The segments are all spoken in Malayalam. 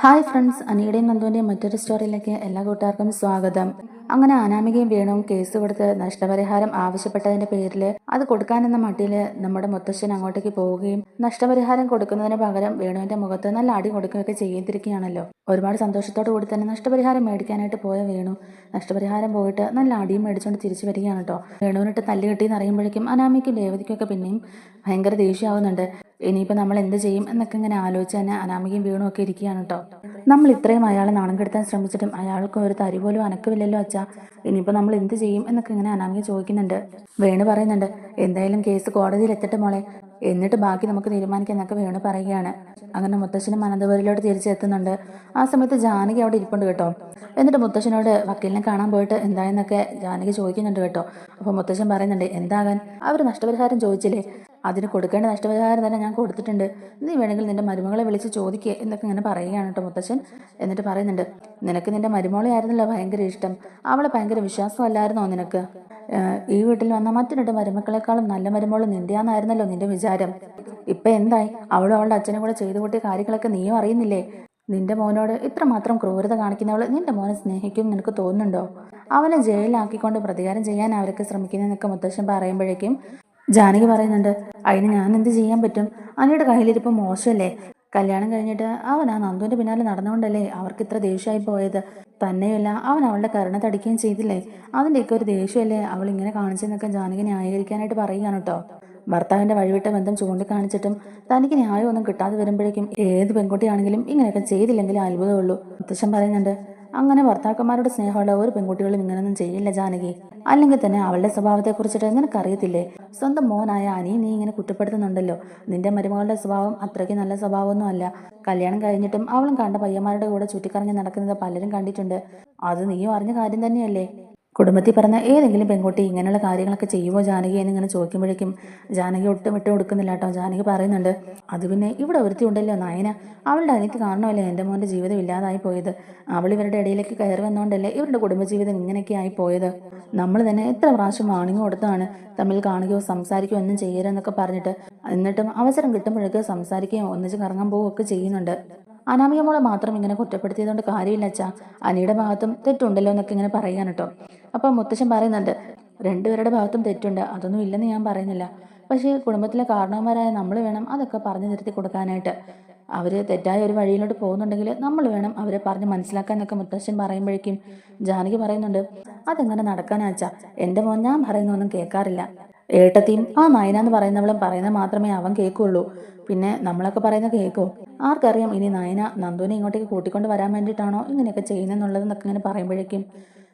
ഹായ് ഫ്രണ്ട്സ്, അനിയുടെയും നന്ദുവിൻ്റെയും മറ്റൊരു സ്റ്റോറിയിലേക്ക് എല്ലാ കൂട്ടുകാർക്കും സ്വാഗതം. അങ്ങനെ അനാമികയും വേണുവും കേസ് കൊടുത്ത് നഷ്ടപരിഹാരം ആവശ്യപ്പെട്ടതിന്റെ പേരിൽ അത് കൊടുക്കാനെന്ന മട്ടിയിൽ നമ്മുടെ മുത്തശ്ശൻ അങ്ങോട്ടേക്ക് പോവുകയും നഷ്ടപരിഹാരം കൊടുക്കുന്നതിന് പകരം വേണുവിന്റെ മുഖത്ത് നല്ല അടി കൊടുക്കുകയൊക്കെ ചെയ്തിരിക്കുകയാണല്ലോ. ഒരുപാട് സന്തോഷത്തോടു കൂടി തന്നെ നഷ്ടപരിഹാരം മേടിക്കാനായിട്ട് പോയ വേണു നഷ്ടപരിഹാരം പോയിട്ട് നല്ല അടിയും മേടിച്ചുകൊണ്ട് തിരിച്ചു വരികയാണ് കേട്ടോ. വേണുവിനിട്ട് തല്ല് കിട്ടിയെന്ന് അറിയുമ്പോഴേക്കും അനാമിക്കും രേവതിക്കൊക്കെ പിന്നെയും ഭയങ്കര ദേഷ്യമാവുന്നുണ്ട്. ഇനിയിപ്പോൾ നമ്മൾ എന്ത് ചെയ്യും എന്നൊക്കെ ഇങ്ങനെ ആലോചിച്ച് തന്നെ അനാമികയും വീണും ഒക്കെ ഇരിക്കുകയാണ് കേട്ടോ. നമ്മൾ ഇത്രയും അയാളെ നാണം കെടുത്താൻ ശ്രമിച്ചിട്ടും അയാൾക്ക് ഒരു തരി പോലും അനക്കമില്ലല്ലോ അച്ഛാ, ഇനിയിപ്പോൾ നമ്മൾ എന്ത് ചെയ്യും എന്നൊക്കെ ഇങ്ങനെ അനാമിക ചോദിക്കുന്നുണ്ട്. വേണു പറയുന്നുണ്ട്, എന്തായാലും കേസ് കോടതിയിൽ എത്തട്ടെ മോളെ, എന്നിട്ട് ബാക്കി നമുക്ക് തീരുമാനിക്കാം എന്നൊക്കെ വേണു പറയുകയാണ്. അങ്ങനെ മുത്തശ്ശനും അനന്തപുരിയിലോട്ട് തിരിച്ചെത്തുന്നുണ്ട്. ആ സമയത്ത് ജാനകി അവിടെ ഇരിപ്പുണ്ട് കേട്ടോ. എന്നിട്ട് മുത്തശ്ശനോട് വക്കീലിനെ കാണാൻ പോയിട്ട് എന്തായെന്നൊക്കെ ജാനകി ചോദിക്കുന്നുണ്ട് കേട്ടോ. അപ്പോൾ മുത്തശ്ശൻ പറയുന്നുണ്ട്, എന്താകാൻ, അവർ നഷ്ടപരിഹാരം ചോദിച്ചില്ലേ, അതിന് കൊടുക്കേണ്ട നഷ്ടപരിഹാരം തന്നെ ഞാൻ കൊടുത്തിട്ടുണ്ട്, നീ വേണമെങ്കിൽ നിന്റെ മരുമകളെ വിളിച്ച് ചോദിക്കുക എന്നൊക്കെ ഇങ്ങനെ പറയുകയാണ് കേട്ടോ മുത്തശ്ശൻ. എന്നിട്ട് പറയുന്നുണ്ട്, നിനക്ക് നിന്റെ മരുമോളെ ആയിരുന്നല്ലോ ഭയങ്കര ഇഷ്ടം, അവളെ ഭയങ്കര വിശ്വാസമല്ലായിരുന്നോ നിനക്ക്? ഈ വീട്ടിൽ വന്ന മറ്റു രണ്ട് മരുമക്കളെക്കാളും നല്ല മരുമോള് നിന്റെയാന്നായിരുന്നല്ലോ നിന്റെ വിചാരം. ഇപ്പൊ എന്തായി? അവളും അവളുടെ അച്ഛനും കൂടെ ചെയ്തു കൂട്ടിയ കാര്യങ്ങളൊക്കെ നീയും അറിയുന്നില്ലേ? നിന്റെ മോനോട് ഇത്രമാത്രം ക്രൂരത കാണിക്കുന്നവള് നിന്റെ മോനെ സ്നേഹിക്കും നിനക്ക് തോന്നുന്നുണ്ടോ? അവനെ ജയിലിലാക്കിക്കൊണ്ട് പ്രതികാരം ചെയ്യാൻ അവരൊക്കെ ശ്രമിക്കുന്നതെന്നൊക്കെ മുത്തശ്ശൻ പറയുമ്പോഴേക്കും ജാനകി പറയുന്നുണ്ട്, അതിന് ഞാൻ എന്ത് ചെയ്യാൻ പറ്റും? അനിയുടെ കയ്യിലിരിപ്പം മോശമല്ലേ? കല്യാണം കഴിഞ്ഞിട്ട് അവൻ ആ നന്ദുവിന്റെ പിന്നാലെ നടന്നുകൊണ്ടല്ലേ അവർക്ക് ഇത്ര ദേഷ്യമായി പോയത്. തന്നെയല്ല, അവൻ അവളുടെ കരുണ തടിക്കുകയും ചെയ്തില്ലേ, അതിൻ്റെയൊക്കെ ഒരു ദേഷ്യമല്ലേ അവൾ ഇങ്ങനെ കാണിച്ചെന്നൊക്കെ ജാനകി ന്യായീകരിക്കാനായിട്ട് പറയുകയാണ് കേട്ടോ. ഭർത്താവിന്റെ വഴിവിട്ട ബന്ധം ചൂണ്ടിക്കാണിച്ചിട്ടും തനിക്ക് ന്യായമൊന്നും കിട്ടാതെ വരുമ്പോഴേക്കും ഏത് പെൺകുട്ടിയാണെങ്കിലും ഇങ്ങനെയൊക്കെ ചെയ്തില്ലെങ്കിൽ അത്ഭുതമുള്ളൂ. മുത്തശ്ശൻ പറയുന്നുണ്ട്, അങ്ങനെ ഭർത്താക്കന്മാരുടെ സ്നേഹമുള്ള ഒരു പെൺകുട്ടികളും ഇങ്ങനൊന്നും ചെയ്യില്ല ജാനകി. അല്ലെങ്കിൽ തന്നെ അവളുടെ സ്വഭാവത്തെ കുറിച്ചിട്ട് നിനക്കറിയത്തില്ലേ? സ്വന്തം മോനായ അനി നീ ഇങ്ങനെ കുറ്റപ്പെടുത്തുന്നുണ്ടല്ലോ. നിന്റെ മരുമകളുടെ സ്വഭാവം അത്രയ്ക്ക് നല്ല സ്വഭാവമൊന്നും അല്ല. കല്യാണം കഴിഞ്ഞിട്ടും അവളും കണ്ട പയ്യന്മാരുടെ കൂടെ ചുറ്റിക്കറങ്ങി നടക്കുന്നത് പലരും കണ്ടിട്ടുണ്ട്. അത് നീയും അറിഞ്ഞ കാര്യം തന്നെയല്ലേ? കുടുംബത്തിൽ പറഞ്ഞ ഏതെങ്കിലും പെൺകുട്ടി ഇങ്ങനെയുള്ള കാര്യങ്ങളൊക്കെ ചെയ്യുമോ ജാനകി എന്നിങ്ങനെ ചോദിക്കുമ്പോഴേക്കും ജാനകി ഒട്ടും വിട്ടു കൊടുക്കുന്നില്ല കേട്ടോ. ജാനകി പറയുന്നുണ്ട്, അത് പിന്നെ ഇവിടെ ഒരുത്തി ഉണ്ടല്ലോ നയന, അവളുടെ അനിയത്തി കാരണമല്ലേ എൻ്റെ മോൻ്റെ ജീവിതം ഇല്ലാതായി പോയത്. അവൾ ഇവരുടെ ഇടയിലേക്ക് കയറി വന്നുകൊണ്ടല്ലേ ഇവരുടെ കുടുംബജീവിതം ഇങ്ങനെയൊക്കെ ആയി പോയത്. നമ്മൾ തന്നെ എത്ര പ്രാവശ്യം വാണിംഗ് കൊടുത്താണ് തമ്മിൽ കാണുകയോ സംസാരിക്കുകയോ ഒന്നും ചെയ്യരുതെന്നൊക്കെ പറഞ്ഞിട്ട്, എന്നിട്ടും അവസരം കിട്ടുമ്പോഴൊക്കെ സംസാരിക്കുകയോ ഒന്നിച്ച് കറങ്ങാൻ പോവുകയൊക്കെ ചെയ്യുന്നുണ്ട്. അനാമിക മോളെ മാത്രം ഇങ്ങനെ കുറ്റപ്പെടുത്തിയതുകൊണ്ട് കാര്യമില്ല അച്ഛാ, അനിയുടെ ഭാഗത്തും തെറ്റുണ്ടല്ലോ എന്നൊക്കെ ഇങ്ങനെ പറയാൻ കേട്ടോ. അപ്പം മുത്തശ്ശൻ പറയുന്നുണ്ട്, രണ്ടുപേരുടെ ഭാഗത്തും തെറ്റുണ്ട്, അതൊന്നും ഇല്ലെന്ന് ഞാൻ പറയുന്നില്ല. പക്ഷേ കുടുംബത്തിലെ കാരണവന്മാരായ നമ്മൾ വേണം അതൊക്കെ പറഞ്ഞു തിരുത്തി കൊടുക്കാനായിട്ട്. അവർ തെറ്റായ ഒരു വഴിയിലോട്ട് പോകുന്നുണ്ടെങ്കിൽ നമ്മൾ വേണം അവരെ പറഞ്ഞ് മനസ്സിലാക്കാനൊക്കെ മുത്തശ്ശൻ പറയുമ്പോഴേക്കും ജാനകി പറയുന്നുണ്ട്, അതെങ്ങനെ നടക്കാനാച്ചാ, എൻ്റെ മോൻ ഞാൻ പറയുന്നൊന്നും കേൾക്കാറില്ല. ഏട്ടത്തിയും ആ നയനാന്ന് പറയുന്നവളും പറയുന്നത് മാത്രമേ അവൻ കേൾക്കുള്ളൂ. പിന്നെ നമ്മളൊക്കെ പറയുന്ന കേൾക്കോ? ആർക്കറിയാം ഇനി നയന നന്ദുവിനെ ഇങ്ങോട്ടേക്ക് കൂട്ടിക്കൊണ്ട് വരാൻ വേണ്ടിയിട്ടാണോ ഇങ്ങനെയൊക്കെ ചെയ്യുന്നതെന്നുള്ളതെന്നൊക്കെ ഇങ്ങനെ പറയുമ്പോഴേക്കും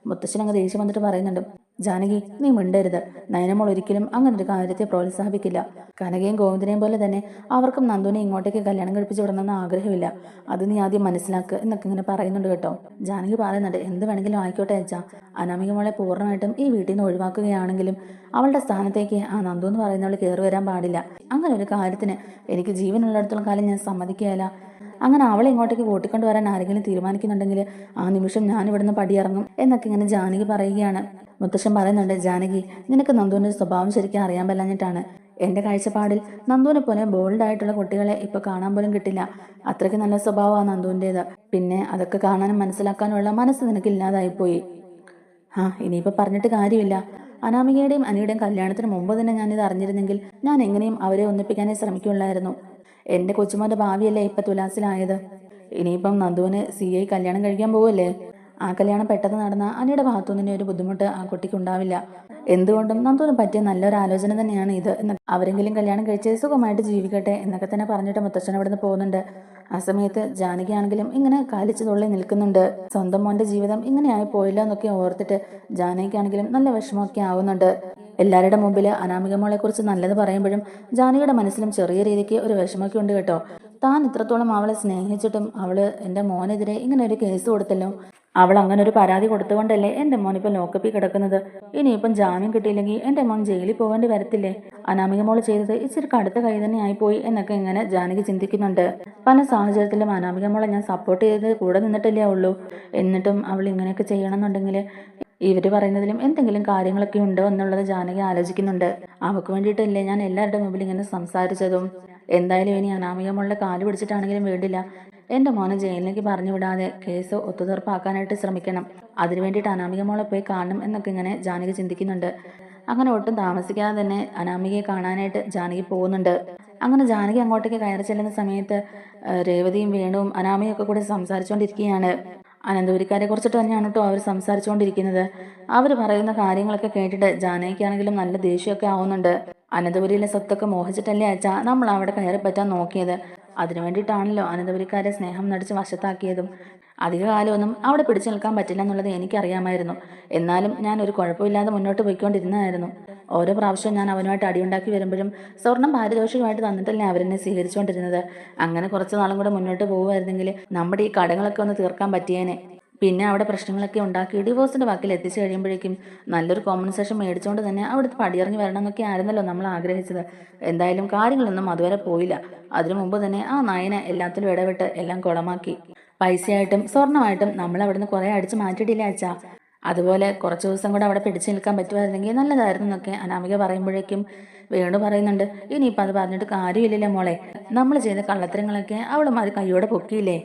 മുത്തശ്ശൻ അങ്ങ് ദേഷ്യം വന്നിട്ട് പറയുന്നുണ്ട്, ജാനകി നീ മിണ്ടരുത്, നയനമോൾ ഒരിക്കലും അങ്ങനെ ഒരു കാര്യത്തെ പ്രോത്സാഹിപ്പിക്കില്ല. കനകയും ഗോവിന്ദനെയും പോലെ തന്നെ അവർക്കും നന്ദുവിനെ ഇങ്ങോട്ടേക്ക് കല്യാണം കഴിപ്പിച്ച് വിടണമെന്ന് ആഗ്രഹമില്ല. അത് നീ ആദ്യം മനസ്സിലാക്കുക എന്നൊക്കെ ഇങ്ങനെ പറയുന്നുണ്ട് കേട്ടോ. ജാനകി പറയുന്നുണ്ട്, എന്ത് വേണമെങ്കിലും ആയിക്കോട്ടെ അച്ഛാ, അനാമിക മോളെ പൂർണ്ണമായിട്ടും ഈ വീട്ടിൽ നിന്ന് ഒഴിവാക്കുകയാണെങ്കിലും അവളുടെ സ്ഥാനത്തേക്ക് ആ നന്ദു എന്ന് പറയുന്നവൾ കയറി വരാൻ പാടില്ല. അങ്ങനെ ഒരു കാര്യത്തിന് എനിക്ക് ജീവനുള്ളിടത്തോളം കാലം ഞാൻ സമ്മതിക്കുകയില്ല. അങ്ങനെ അവളെ ഇങ്ങോട്ടേക്ക് കൂട്ടിക്കൊണ്ട് വരാൻ ആരെങ്കിലും തീരുമാനിക്കുന്നുണ്ടെങ്കിൽ ആ നിമിഷം ഞാൻ ഇവിടുന്ന് പടിയിറങ്ങും എന്നൊക്കെ ഇങ്ങനെ ജാനകി പറയുകയാണ്. മുത്തശ്ശൻ പറയുന്നുണ്ട്, ജാനകി നിനക്ക് നന്ദുവിൻ്റെ സ്വഭാവം ശരിക്കും അറിയാൻ പറ്റാഞ്ഞിട്ടാണ്. എൻ്റെ കാഴ്ചപ്പാടിൽ നന്ദുവിനെ പോലെ ബോൾഡായിട്ടുള്ള കുട്ടികളെ ഇപ്പൊ കാണാൻ പോലും കിട്ടില്ല. അത്രയ്ക്ക് നല്ല സ്വഭാവമാണ് നന്ദുവിൻ്റെത്. പിന്നെ അതൊക്കെ കാണാനും മനസ്സിലാക്കാനുള്ള മനസ്സ് നിനക്ക് ഇല്ലാതായിപ്പോയി. ഇനിയിപ്പോൾ പറഞ്ഞിട്ട് കാര്യമില്ല. അനാമികയുടെയും അനിയുടെയും കല്യാണത്തിന് മുമ്പ് തന്നെ ഞാനിത് അറിഞ്ഞിരുന്നെങ്കിൽ ഞാൻ എങ്ങനെയും അവരെ ഒന്നിപ്പിക്കാനേ ശ്രമിക്കുള്ളായിരുന്നു. എൻ്റെ കൊച്ചുമോൻ്റെ ഭാവിയല്ലേ ഇപ്പം തുലാസിലായത്. ഇനിയിപ്പം നന്ദുവിന് CA കല്യാണം കഴിക്കാൻ പോവല്ലേ. ആ കല്യാണം പെട്ടെന്ന് നടന്ന അനിയുടെ ഭാഗത്തുനിന്ന് ഒരു ബുദ്ധിമുട്ട് ആ കുട്ടിക്ക് ഉണ്ടാവില്ല. എന്തുകൊണ്ടും നന്ദുവിന് പറ്റിയ നല്ലൊരു ആലോചന തന്നെയാണ് ഇത് എന്ന് അവരെങ്കിലും കല്യാണം കഴിച്ച് സുഖമായിട്ട് ജീവിക്കട്ടെ എന്നൊക്കെ തന്നെ പറഞ്ഞിട്ട് മുത്തച്ഛൻ അവിടെ നിന്ന് പോകുന്നുണ്ട്. ആ സമയത്ത് ജാനകിയാണെങ്കിലും ഇങ്ങനെ കാലിച്ചു തുള്ളി നിൽക്കുന്നുണ്ട്. സ്വന്തം മോന്റെ ജീവിതം ഇങ്ങനെയായി പോയില്ല എന്നൊക്കെ ഓർത്തിട്ട് ജാനകിയാണെങ്കിലും നല്ല വിഷമമൊക്കെ ആവുന്നുണ്ട്. എല്ലാവരുടെ മുമ്പിൽ അനാമിക മോളെ കുറിച്ച് നല്ലത് പറയുമ്പോഴും ജാനകിയുടെ മനസ്സിലും ചെറിയ രീതിക്ക് ഒരു വിഷമമൊക്കെ ഉണ്ട് കേട്ടോ. താൻ ഇത്രത്തോളം അവളെ സ്നേഹിച്ചിട്ടും അവള് എൻ്റെ മോനെതിരെ ഇങ്ങനെ ഒരു കേസ് കൊടുത്തല്ലോ. അവൾ അങ്ങനെ ഒരു പരാതി കൊടുത്തുകൊണ്ടല്ലേ എൻ്റെ മോൻ ഇപ്പം ലോക്കപ്പിൽ കിടക്കുന്നത്. ഇനിയിപ്പം ജാമ്യം കിട്ടിയില്ലെങ്കിൽ എൻ്റെ മോൻ ജയിലിൽ പോകേണ്ടി വരത്തില്ലേ. അനാമിക മോള് ചെയ്തത് ഇച്ചിരി കടുത്ത കൈ തന്നെ ആയിപ്പോയി എന്നൊക്കെ ഇങ്ങനെ ജാനകി ചിന്തിക്കുന്നുണ്ട്. പല സാഹചര്യത്തിലും അനാമിക മോളെ ഞാൻ സപ്പോർട്ട് ചെയ്ത് കൂടെ നിന്നിട്ടല്ലേ ഉള്ളൂ. എന്നിട്ടും അവൾ ഇങ്ങനെയൊക്കെ ചെയ്യണമെന്നുണ്ടെങ്കിൽ ഇവർ പറയുന്നതിലും എന്തെങ്കിലും കാര്യങ്ങളൊക്കെ ഉണ്ടോ എന്നുള്ളത് ജാനകി ആലോചിക്കുന്നുണ്ട്. അവൾക്ക് വേണ്ടിയിട്ടല്ലേ ഞാൻ എല്ലാവരുടെ മുമ്പിൽ ഇങ്ങനെ സംസാരിച്ചതും. എന്തായാലും ഇനി അനാമികമുള്ള കാല് പിടിച്ചിട്ടാണെങ്കിലും വേണ്ടില്ല എൻ്റെ മോനെ ജയിലിലേക്ക് പറഞ്ഞു വിടാതെ കേസ് ഒത്തുതീർപ്പാക്കാനായിട്ട് ശ്രമിക്കണം. അതിനു വേണ്ടിയിട്ട് അനാമികമോളെ പോയി കാണണം എന്നൊക്കെ ഇങ്ങനെ ജാനകി ചിന്തിക്കുന്നുണ്ട്. അങ്ങനെ ഒട്ടും താമസിക്കാതെ തന്നെ അനാമികയെ കാണാനായിട്ട് ജാനകി പോകുന്നുണ്ട്. അങ്ങനെ ജാനകി അങ്ങോട്ടേക്ക് കയറി ചെല്ലുന്ന സമയത്ത് രേവതിയും വേണുവും അനാമികയൊക്കെ കൂടെ സംസാരിച്ചുകൊണ്ടിരിക്കുകയാണ്. അനന്തപുരിക്കാരെ കുറിച്ചിട്ട് തന്നെയാണ് കേട്ടോ അവർ സംസാരിച്ചുകൊണ്ടിരിക്കുന്നത്. അവർ പറയുന്ന കാര്യങ്ങളൊക്കെ കേട്ടിട്ട് ജാനകിക്കാണെങ്കിലും നല്ല ദേഷ്യമൊക്കെ ആവുന്നുണ്ട്. അനന്തപുരിയിലെ സ്വത്തൊക്കെ മോഹിച്ചിട്ടല്ലേ അച്ഛാ നമ്മൾ അവിടെ കയറി പറ്റാൻ നോക്കിയത്. അതിനു വേണ്ടിയിട്ടാണല്ലോ അനന്തപുരിക്കാരെ സ്നേഹം നടിച്ച് വശത്താക്കിയതും. അധികകാലമൊന്നും അവിടെ പിടിച്ചു നിൽക്കാൻ പറ്റില്ല എന്നുള്ളത് എനിക്കറിയാമായിരുന്നു. എന്നാലും ഞാൻ ഒരു കുഴപ്പമില്ലാതെ മുന്നോട്ട് പോയിക്കൊണ്ടിരുന്നതായിരുന്നു. ഓരോ പ്രാവശ്യവും ഞാൻ അവനുമായിട്ട് അടിയുണ്ടാക്കി വരുമ്പോഴും സ്വർണം പാരിതോഷികമായിട്ട് തന്നിട്ടല്ലേ അവരെന്നെ സ്വീകരിച്ചുകൊണ്ടിരുന്നത്. അങ്ങനെ കുറച്ച് നാളും കൂടെ മുന്നോട്ട് പോകുമായിരുന്നെങ്കിൽ നമ്മുടെ ഈ കടങ്ങളൊക്കെ ഒന്ന് തീർക്കാൻ പറ്റിയേനെ. പിന്നെ അവിടെ പ്രശ്നങ്ങളൊക്കെ ഉണ്ടാക്കി ഡിവോഴ്സിന്റെ വാക്കിൽ എത്തിച്ചു കഴിയുമ്പോഴേക്കും നല്ലൊരു കോമ്പൻസേഷൻ മേടിച്ചുകൊണ്ട് തന്നെ അവിടുത്തെ പടിയിറങ്ങി വരണം എന്നൊക്കെ ആയിരുന്നല്ലോ നമ്മൾ ആഗ്രഹിച്ചത്. എന്തായാലും കാര്യങ്ങളൊന്നും അതുവരെ പോയില്ല. അതിനു മുമ്പ് തന്നെ ആ നായനെ എല്ലാത്തിലും ഇടപെട്ട് എല്ലാം കുളമാക്കി. പൈസയായിട്ടും സ്വർണമായിട്ടും നമ്മൾ അവിടുന്ന് കുറെ അടിച്ചു മാറ്റിയിട്ടില്ല അച്ഛാ. അതുപോലെ കുറച്ച് ദിവസം കൂടെ അവിടെ പിടിച്ചു നിൽക്കാൻ പറ്റുമായിരുന്നെങ്കിൽ നല്ലതായിരുന്നു എന്നൊക്കെ അനാമിക പറയുമ്പോഴേക്കും വേണു പറയുന്നുണ്ട്, ഇനിയിപ്പോൾ അത് പറഞ്ഞിട്ട് കാര്യമില്ലല്ലോ മോളെ. നമ്മൾ ചെയ്ത കള്ളത്തരങ്ങളൊക്കെ അവളുമാർ കൈയോടെ പൊക്കിയില്ലേ.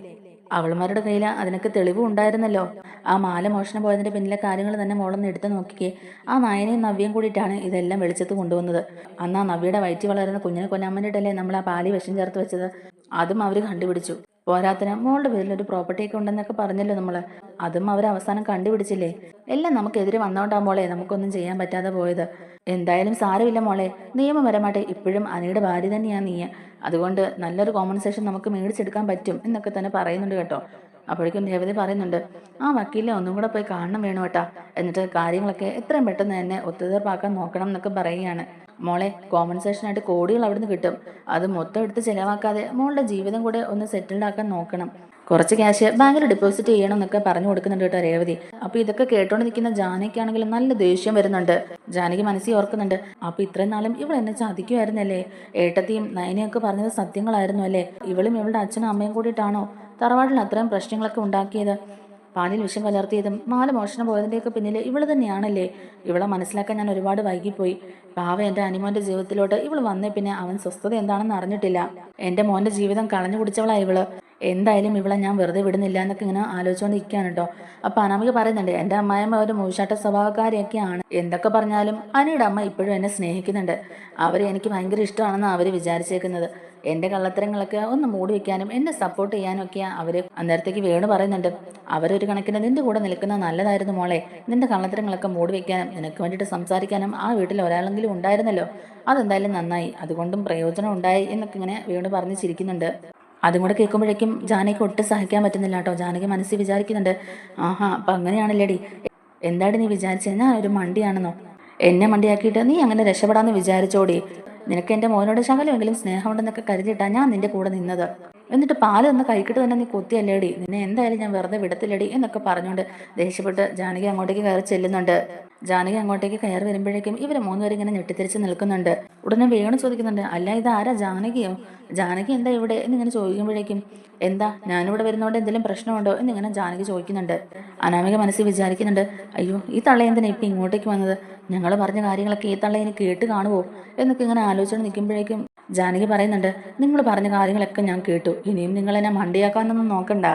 അവളുമാരുടെ കയ്യിൽ അതിനൊക്കെ തെളിവും ഉണ്ടായിരുന്നല്ലോ. ആ മാല മോഷണം പോയതിന്റെ പിന്നിലെ കാര്യങ്ങൾ തന്നെ മോളൊന്ന് എടുത്തു നോക്കിക്കേ. ആ നായനെയും നവ്യയും കൂടിയിട്ടാണ് ഇതെല്ലാം വെളിച്ചത്ത് കൊണ്ടുവന്നത്. അന്ന് ആ നവ്യയുടെ വയറ്റി വളരുന്ന കുഞ്ഞിനെ കൊല്ലാൻ വേണ്ടിയിട്ടല്ലേ നമ്മൾ ആ പാലി വിഷം ചേർത്ത് വെച്ചത്. അതും അവർ കണ്ടുപിടിച്ചു. പോരാത്തിന് മോളുടെ പേരിൽ ഒരു പ്രോപ്പർട്ടിയൊക്കെ ഉണ്ടെന്നൊക്കെ പറഞ്ഞല്ലോ നമ്മള്. അതും അവർ അവസാനം കണ്ടുപിടിച്ചില്ലേ. എല്ലാം നമുക്കെതിരെ വന്നോണ്ടാ മോളെ നമുക്കൊന്നും ചെയ്യാൻ പറ്റാതെ പോയത്. എന്തായാലും സാരമില്ല മോളെ, നിയമപരമായിട്ട് ഇപ്പോഴും അനിയുടെ ഭാര്യ തന്നെയാ നീ. അതുകൊണ്ട് നല്ലൊരു കോമ്പൻസേഷൻ നമുക്ക് മേടിച്ചെടുക്കാൻ പറ്റും എന്നൊക്കെ തന്നെ പറയുന്നുണ്ട് കേട്ടോ. അപ്പോഴേക്കും രേവതി പറയുന്നുണ്ട്, ആ വക്കീലിനെ ഒന്നും കൂടെ പോയി കാണണം വേണു കേട്ടാ. എന്നിട്ട് കാര്യങ്ങളൊക്കെ എത്രയും പെട്ടെന്ന് തന്നെ ഒത്തുതീർപ്പാക്കാൻ നോക്കണം എന്നൊക്കെ പറയുകയാണ്. മോളെ, കോമ്പൻസേഷനായിട്ട് കോടികൾ അവിടുന്ന് കിട്ടും. അത് മൊത്തം എടുത്ത് ചിലവാക്കാതെ മോളുടെ ജീവിതം കൂടെ ഒന്ന് സെറ്റിൽഡ് ആക്കാൻ നോക്കണം. കുറച്ച് ക്യാഷ് ബാങ്കിൽ ഡെപ്പോസിറ്റ് ചെയ്യണം എന്നൊക്കെ പറഞ്ഞു കൊടുക്കുന്നുണ്ട് കേട്ടോ രേവതി. അപ്പൊ ഇതൊക്കെ കേട്ടോണ്ട് നിൽക്കുന്ന ജാനകിയാണെങ്കിലും നല്ല ദേഷ്യം വരുന്നുണ്ട്. ജാനകി മനസ്സിൽ ഓർക്കുന്നുണ്ട്, അപ്പൊ ഇത്രയും നാളും ഇവൾ എന്നെ ചതിക്കുമായിരുന്നല്ലേ. ഏട്ടത്തിയും നയനയൊക്കെ പറഞ്ഞത് സത്യങ്ങളായിരുന്നു അല്ലേ. ഇവളും ഇവളുടെ അച്ഛനും അമ്മയും കൂടിയിട്ടാണോ തറവാട്ടിൽ അത്രയും പ്രശ്നങ്ങളൊക്കെ ഉണ്ടാക്കിയത്. പാലിൽ വിഷം കലർത്തിയതും മാല മോഷണം പോയതിൻ്റെയൊക്കെ പിന്നിൽ ഇവള് തന്നെയാണല്ലേ. ഇവളെ മനസ്സിലാക്കാൻ ഞാൻ ഒരുപാട് വൈകിപ്പോയി. പാവ എൻ്റെ അനിമോന്റെ ജീവിതത്തിലോട്ട് ഇവള് വന്നേ പിന്നെ അവൻ സ്വസ്ഥത എന്താണെന്ന് അറിഞ്ഞിട്ടില്ല. എൻ്റെ മോന്റെ ജീവിതം കളഞ്ഞു കുടിച്ചവളാ ഇവള്. എന്തായാലും ഇവളെ ഞാൻ വെറുതെ വിടുന്നില്ല എന്നൊക്കെ ഇങ്ങനെ ആലോചിച്ചുകൊണ്ടിരിക്കുകയാണ് കേട്ടോ. അപ്പൊ അനാമിക പറയുന്നുണ്ട്, എൻ്റെ അമ്മായിയമ്മ ഒരു മൂശാട്ട സ്വഭാവക്കാരിയൊക്കെയാണ്. എന്തൊക്കെ പറഞ്ഞാലും അനിയുടെ അമ്മ ഇപ്പോഴും എന്നെ സ്നേഹിക്കുന്നുണ്ട്. അവരെ എനിക്ക് ഭയങ്കര ഇഷ്ടമാണെന്ന് അവര് വിചാരിച്ചേക്കുന്നത്. എൻ്റെ കള്ളത്തരങ്ങളൊക്കെ ഒന്ന് മൂടി വെക്കാനും എന്നെ സപ്പോർട്ട് ചെയ്യാനും ഒക്കെയാണ് അവര്. അന്നേരത്തേക്ക് വേണു പറയുന്നുണ്ട്, അവരൊരു കണക്കിന് നിന്റെ കൂടെ നിൽക്കുന്നത് നല്ലതായിരുന്നു മോളെ. നിന്റെ കള്ളത്തരങ്ങളൊക്കെ മൂടി വെക്കാനും നിനക്ക് വേണ്ടിയിട്ട് സംസാരിക്കാനും ആ വീട്ടിൽ ഒരാളെങ്കിലും ഉണ്ടായിരുന്നല്ലോ. അതെന്തായാലും നന്നായി, അതുകൊണ്ടും പ്രയോജനം ഉണ്ടായി എന്നൊക്കെ ഇങ്ങനെ വേണു പറഞ്ഞ് ചിരിക്കുന്നുണ്ട്. അതും കൂടെ കേൾക്കുമ്പോഴേക്കും ജാനകിക്ക് ഒട്ടും സഹിക്കാൻ പറ്റുന്നില്ല കേട്ടോ. ജാനകി മനസ്സിൽ വിചാരിക്കുന്നുണ്ട്, ആഹാ അപ്പം അങ്ങനെയാണല്ലേടി. എന്താണ് നീ വിചാരിച്ചത് ഞാൻ ഒരു മണ്ടിയാണെന്നോ? എന്നെ മണ്ടിയാക്കിയിട്ട് നീ അങ്ങനെ രക്ഷപ്പെടാമെന്ന് വിചാരിച്ചോടി. നിനക്ക് എൻ്റെ മോനോട് ശകലമെങ്കിലും സ്നേഹമുണ്ടെന്നൊക്കെ കരുതിയിട്ടാ ഞാൻ നിന്റെ കൂടെ നിന്നത്. എന്നിട്ട് പാല് ഒന്ന് കഴിക്കിട്ട് തന്നെ നീ കുത്തിയല്ലേടി. നിന്നെ എന്തായാലും ഞാൻ വെറുതെ വിടത്തില്ലടി എന്നൊക്കെ പറഞ്ഞുകൊണ്ട് ദേഷ്യപ്പെട്ട് ജാനകി അങ്ങോട്ടേക്ക് കയറി ചെല്ലുന്നുണ്ട്. ജാനകി അങ്ങോട്ടേക്ക് കയറി വരുമ്പോഴേക്കും ഇവര് മൂന്നുപേരും ഇങ്ങനെ ഞെട്ടിത്തിരിച്ച് നിൽക്കുന്നുണ്ട്. ഉടനെ വേണു ചോദിക്കുന്നുണ്ട്, അല്ല ഇത് ആരാ, ജാനകിയോ? ജാനകി എന്താ ഇവിടെ എന്നിങ്ങനെ ചോദിക്കുമ്പോഴേക്കും, എന്താ ഞാനിവിടെ വരുന്നതുകൊണ്ട് എന്തെങ്കിലും പ്രശ്നമുണ്ടോ എന്നിങ്ങനെ ജാനകി ചോദിക്കുന്നുണ്ട്. അനാമിക മനസ്സിൽ വിചാരിക്കുന്നുണ്ട്, അയ്യോ ഈ തള്ള എന്തിനാ ഇപ്പം ഇങ്ങോട്ടേക്ക് വന്നത്. ഞങ്ങൾ പറഞ്ഞ കാര്യങ്ങളൊക്കെ ഈ തള്ള ഇനി കേട്ട് കാണുമോ എന്നൊക്കെ ഇങ്ങനെ ആലോചിച്ചുകൊണ്ട് നിൽക്കുമ്പോഴേക്കും ജാനകി പറയുന്നുണ്ട്, നിങ്ങൾ പറഞ്ഞ കാര്യങ്ങളൊക്കെ ഞാൻ കേട്ടു. ഇനിയും നിങ്ങൾ എന്നെ മണ്ടിയാക്കാനൊന്നും നോക്കണ്ട.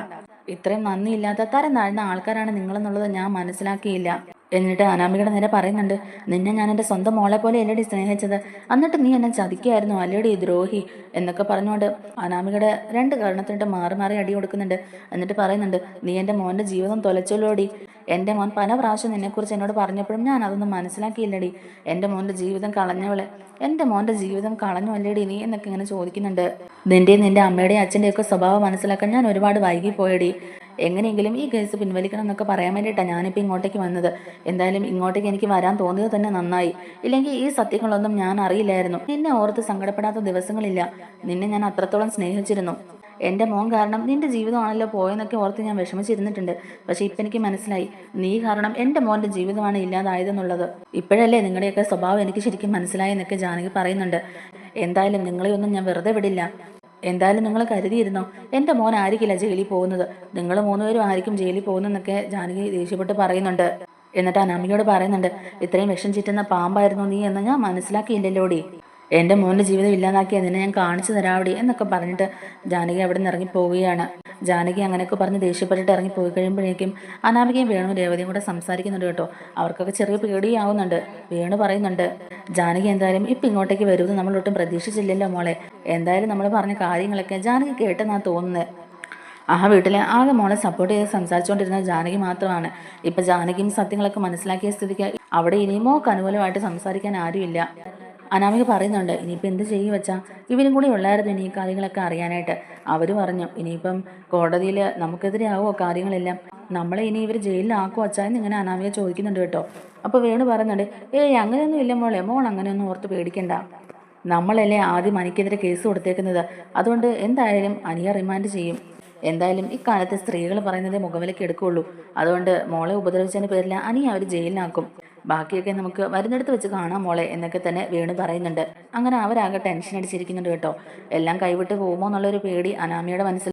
ഇത്രയും നന്ദിയില്ലാത്ത തരം താഴ്ന്ന ആൾക്കാരാണ് നിങ്ങളെന്നുള്ളത് ഞാൻ മനസ്സിലാക്കിയില്ല. എന്നിട്ട് അനാമികയുടെ നേരെ പറയുന്നുണ്ട്, നിന്നെ ഞാൻ എൻ്റെ സ്വന്തം മോളെ പോലെ അല്ലേടി സ്നേഹിച്ചത്. എന്നിട്ട് നീ എന്നെ ചതിക്കായിരുന്നു അല്ലേടി ദ്രോഹി എന്നൊക്കെ പറഞ്ഞുകൊണ്ട് അനാമികയുടെ രണ്ട് കാരണത്തിനിട്ട് മാറി മാറി അടി കൊടുക്കുന്നുണ്ട്. എന്നിട്ട് പറയുന്നുണ്ട്, നീ എൻ്റെ മോൻ്റെ ജീവിതം തൊലച്ചല്ലോടി. എൻ്റെ മോൻ പല പ്രാവശ്യം നിന്നെക്കുറിച്ച് എന്നോട് പറഞ്ഞപ്പോഴും ഞാൻ അതൊന്നും മനസ്സിലാക്കിയില്ലടി. എൻ്റെ മോൻ്റെ ജീവിതം കളഞ്ഞവളെ, എൻ്റെ മോൻ്റെ ജീവിതം കളഞ്ഞു അല്ലേടി നീ എന്നൊക്കെ ഇങ്ങനെ ചോദിക്കുന്നുണ്ട്. നിൻ്റെയും നിൻ്റെ അമ്മയുടെയും അച്ഛൻ്റെയൊക്കെ സ്വഭാവം മനസ്സിലാക്കാൻ ഞാൻ ഒരുപാട് വൈകിപ്പോയടി. എങ്ങനെയെങ്കിലും ഈ കേസ് പിൻവലിക്കണം എന്നൊക്കെ പറയാൻ വേണ്ടിയിട്ടാണ് ഞാനിപ്പോൾ ഇങ്ങോട്ടേക്ക് വന്നത്. എന്തായാലും ഇങ്ങോട്ടേക്ക് എനിക്ക് വരാൻ തോന്നിയത് തന്നെ നന്നായി. ഇല്ലെങ്കിൽ ഈ സത്യങ്ങളൊന്നും ഞാൻ അറിയില്ലായിരുന്നു. നിന്നെ ഓർത്ത് സങ്കടപ്പെടാത്ത ദിവസങ്ങളില്ല. നിന്നെ ഞാൻ അത്രത്തോളം സ്നേഹിച്ചിരുന്നു. എൻ്റെ മോൻ കാരണം നിന്റെ ജീവിതമാണല്ലോ പോയെന്നൊക്കെ ഓർത്ത് ഞാൻ വിഷമിച്ചിരുന്നിട്ടുണ്ട്. പക്ഷെ ഇപ്പം എനിക്ക് മനസ്സിലായി, നീ കാരണം എൻ്റെ മോൻ്റെ ജീവിതമാണ് ഇല്ലാതായതെന്നുള്ളത്. ഇപ്പോഴല്ലേ നിങ്ങളുടെയൊക്കെ സ്വഭാവം എനിക്ക് ശരിക്കും മനസ്സിലായെന്നൊക്കെ ജാനകി പറയുന്നുണ്ട്. എന്തായാലും നിങ്ങളെയൊന്നും ഞാൻ വെറുതെ വിടില്ല. എന്തായാലും നിങ്ങൾ കരുതിയിരുന്നോ, എൻ്റെ മോൻ ആയിരിക്കില്ല ജയിലിൽ പോകുന്നത്. നിങ്ങൾ മൂന്നുപേരും ആയിരിക്കും ജയിലിൽ പോകുന്നതെന്നൊക്കെ ജാനകി ദേഷ്യപ്പെട്ട് പറയുന്നുണ്ട്. എന്നിട്ട് അനാമികയോട് പറയുന്നുണ്ട്, ഇത്രയും വിഷം ചീറ്റുന്ന പാമ്പായിരുന്നു നീ എന്ന് ഞാൻ മനസ്സിലാക്കിയില്ലല്ലോടി. എൻ്റെ മോൻ്റെ ജീവിതം ഇല്ലാതാക്കി അതിനെ ഞാൻ കാണിച്ചു തരാവിടെ എന്നൊക്കെ പറഞ്ഞിട്ട് ജാനകി അവിടെ നിന്ന് ഇറങ്ങി പോവുകയാണ്. ജാനകി അങ്ങനെയൊക്കെ പറഞ്ഞ് ദേഷ്യപ്പെട്ടിട്ട് ഇറങ്ങി പോയി കഴിയുമ്പോഴേക്കും അനാമികയും വേണു രേവതിയും കൂടെ സംസാരിക്കുന്നുണ്ട് കേട്ടോ. അവർക്കൊക്കെ ചെറിയ പേടിയാവുന്നുണ്ട്. വേണു പറയുന്നുണ്ട്, ജാനകി എന്തായാലും ഇപ്പം ഇങ്ങോട്ടേക്ക് വരുമെന്ന് നമ്മളൊട്ടും പ്രതീക്ഷിച്ചില്ലല്ലോ മോളെ. എന്തായാലും നമ്മൾ പറഞ്ഞ കാര്യങ്ങളൊക്കെ ജാനകി കേട്ടെന്നാണ് തോന്നുന്നത്. ആ വീട്ടിലെ ആകെ മോളെ സപ്പോർട്ട് ചെയ്ത് സംസാരിച്ചുകൊണ്ടിരുന്ന ജാനകി മാത്രമാണ്. ഇപ്പം ജാനകിയും സത്യങ്ങളൊക്കെ മനസ്സിലാക്കിയ സ്ഥിതിക്ക് അവിടെ ഇനിയും മോൾക്ക് അനുകൂലമായിട്ട് സംസാരിക്കാൻ ആരുമില്ല. അനാമിക പറയുന്നുണ്ട്, ഇനിയിപ്പോൾ എന്ത് ചെയ്യും വെച്ചാൽ ഇവരും കൂടി ഉള്ളായിരുന്നു ഇനി ഈ കാര്യങ്ങളൊക്കെ അറിയാനായിട്ട്. അവർ പറഞ്ഞു ഇനിയിപ്പം കോടതിയിൽ നമുക്കെതിരെ ആവുമോ കാര്യങ്ങളെല്ലാം, നമ്മളെ ഇനി ഇവർ ജയിലിലാക്കുമോ വച്ചാൽ എന്നിങ്ങനെ അനാമിക ചോദിക്കുന്നുണ്ട് കേട്ടോ. അപ്പോൾ വേണു പറയുന്നുണ്ട്, ഏയ് അങ്ങനെയൊന്നും ഇല്ല മോളെ, മോൾ അങ്ങനെയൊന്നും ഓർത്ത് പേടിക്കണ്ട. നമ്മളല്ലേ ആദ്യം അനിക്കെതിരെ കേസ് കൊടുത്തേക്കുന്നത്. അതുകൊണ്ട് എന്തായാലും അനിയെ റിമാൻഡ് ചെയ്യും. എന്തായാലും ഇക്കാലത്ത് സ്ത്രീകൾ പറയുന്നതേ മുഖവിലയ്ക്ക് എടുക്കുകയുള്ളൂ. അതുകൊണ്ട് മോളെ ഉപദ്രവിച്ചതിൻ്റെ പേരിൽ അനിയെ അവർ ജയിലിലാക്കും. ബാക്കിയൊക്കെ നമുക്ക് വരുന്നിടത്ത് വെച്ച് കാണാം മോളെ എന്നൊക്കെ തന്നെ വേണു പറയുന്നുണ്ട്. അങ്ങനെ അവരാകെ ടെൻഷൻ അടിച്ചിരിക്കുന്നുണ്ട് കേട്ടോ. എല്ലാം കൈവിട്ട് പോകുമോ എന്നുള്ളൊരു പേടി അനാമിയുടെ മനസ്സിൽ